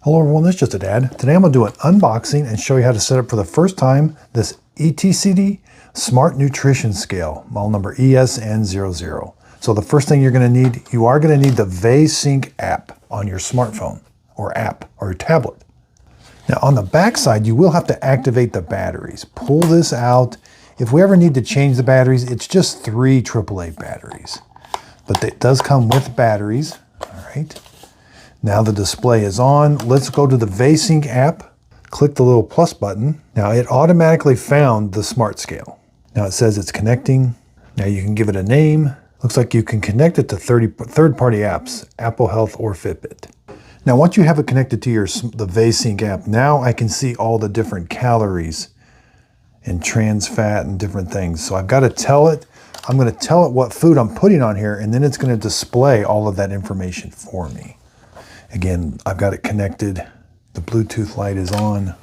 Hello everyone, this is just a dad. Today I'm going to do an unboxing and show you how to set up for the first time this Etecktiy Smart Nutrition Scale, model number ESN00. So the first thing you're going to need, you are going to need the VSync app on your smartphone or app or your tablet. Now on the back side, you will have to activate the batteries. Pull this out. If we ever need to change the batteries, it's just 3 AAA batteries. But it does come with batteries, all right? Now the display is on. Let's go to the VSync app. Click the little plus button. Now it automatically found the smart scale. Now it says it's connecting. Now you can give it a name. Looks like you can connect it to third-party apps, Apple Health or Fitbit. Now once you have it connected to the VSync app, now I can see all the different calories and trans fat and different things. So I've got to tell it, I'm going to tell it what food I'm putting on here, and then it's going to display all of that information for me. Again, I've got it connected. The Bluetooth light is on.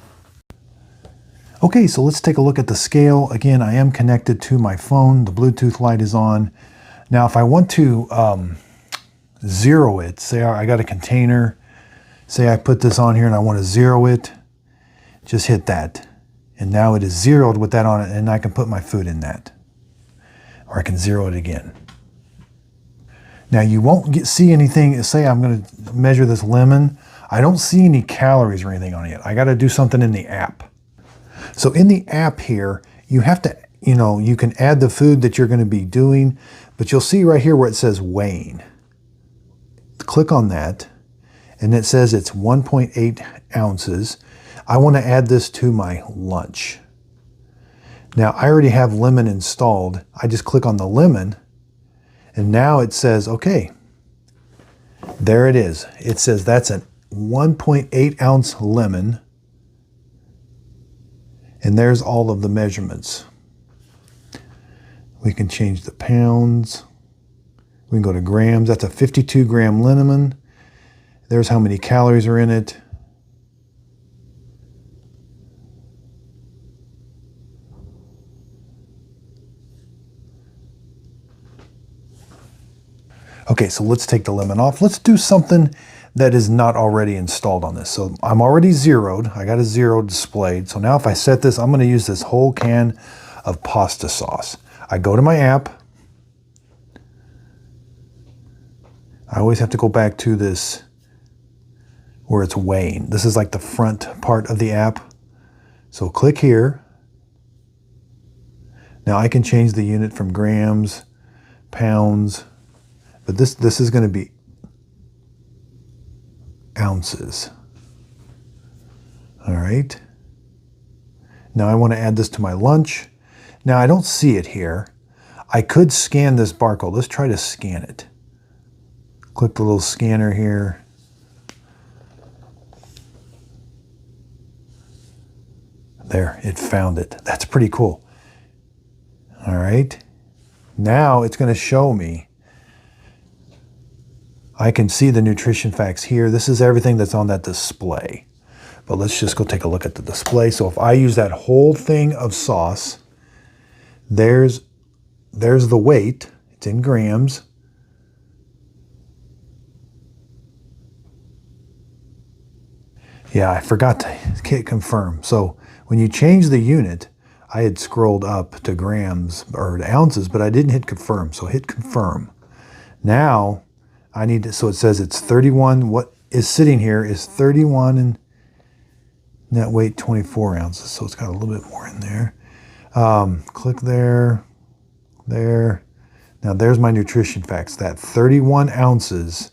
Okay, so let's take a look at the scale. Again, I am connected to my phone. The Bluetooth light is on. Now, if I want to zero it, say I got a container, say I put this on here and I want to zero it, just hit that. And now it is zeroed with that on it, and I can put my food in that. Or I can zero it again. Now you won't see anything, say I'm going to measure this lemon. I don't see any calories or anything on it. I got to do something in the app. So in the app here, you have to, you can add the food that you're going to be doing, but you'll see right here where it says weighing. Click on that, and it says it's 1.8 ounces. I want to add this to my lunch. Now I already have lemon installed. I just click on the lemon. And now it says, okay, there it is. It says that's a 1.8 ounce lemon. And there's all of the measurements. We can change the pounds. We can go to grams. That's a 52 gram lemon. There's how many calories are in it. Okay, so let's take the lemon off. Let's do something that is not already installed on this. So I'm already zeroed. I got a zero displayed. So now if I set this, I'm going to use this whole can of pasta sauce. I go to my app. I always have to go back to this where it's weighing. This is like the front part of the app. So click here. Now I can change the unit from grams, pounds, but this is going to be ounces. All right. Now I want to add this to my lunch. Now I don't see it here. I could scan this barcode. Let's try to scan it. Click the little scanner here. There, it found it. That's pretty cool. All right. Now it's going to show me. I can see the nutrition facts here. This is everything that's on that display. But let's just go take a look at the display. So if I use that whole thing of sauce, there's the weight. It's in grams. Yeah, I forgot to hit confirm. So when you change the unit, I had scrolled up to grams or to ounces, but I didn't hit confirm. So hit confirm. Now, I need to, so it says it's 31. What is sitting here is 31 and net weight 24 ounces. So it's got a little bit more in there. Click there, there. Now there's my nutrition facts. That 31 ounces,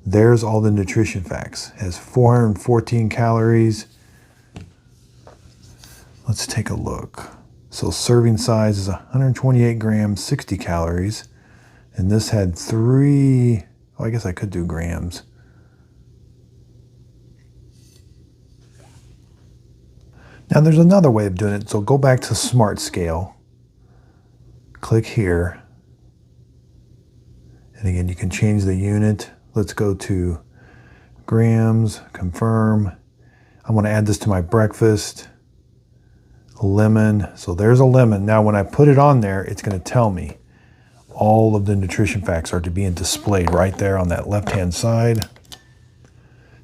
there's all the nutrition facts. It has 414 calories. Let's take a look. So serving size is 128 grams, 60 calories. And this had 3, oh, I guess I could do grams. Now there's another way of doing it. So go back to Smart Scale. Click here. And again, you can change the unit. Let's go to grams, confirm. I want to add this to my breakfast. Lemon. So there's a lemon. Now when I put it on there, it's going to tell me. All of the nutrition facts are to be displayed right there on that left-hand side.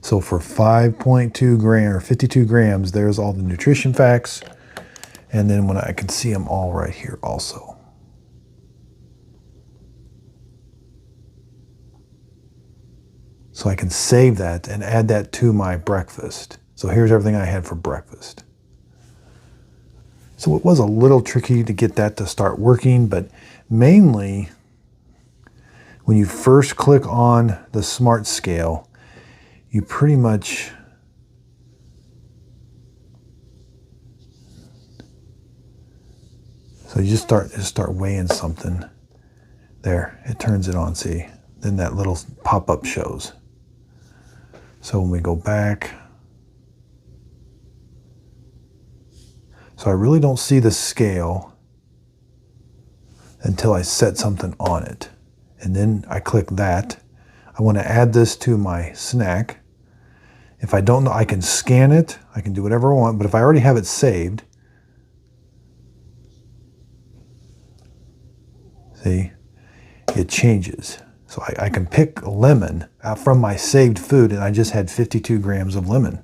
So for 5.2 gram or 52 grams, there's all the nutrition facts. And then when I can see them all right here also. So I can save that and add that to my breakfast. So here's everything I had for breakfast. So it was a little tricky to get that to start working, but mainly when you first click on the smart scale, you pretty much you just start weighing something. There, it turns it on, see? Then that little pop-up shows. So when we go back, so I really don't see the scale until I set something on it. And then I click that. I want to add this to my snack. If I don't know, I can scan it. I can do whatever I want, but if I already have it saved, see, it changes. So I can pick lemon out from my saved food, and I just had 52 grams of lemon.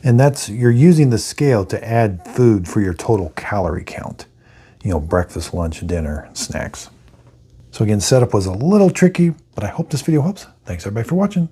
And you're using the scale to add food for your total calorie count. You know, breakfast, lunch, dinner, snacks. So again, setup was a little tricky, but I hope this video helps. Thanks everybody for watching.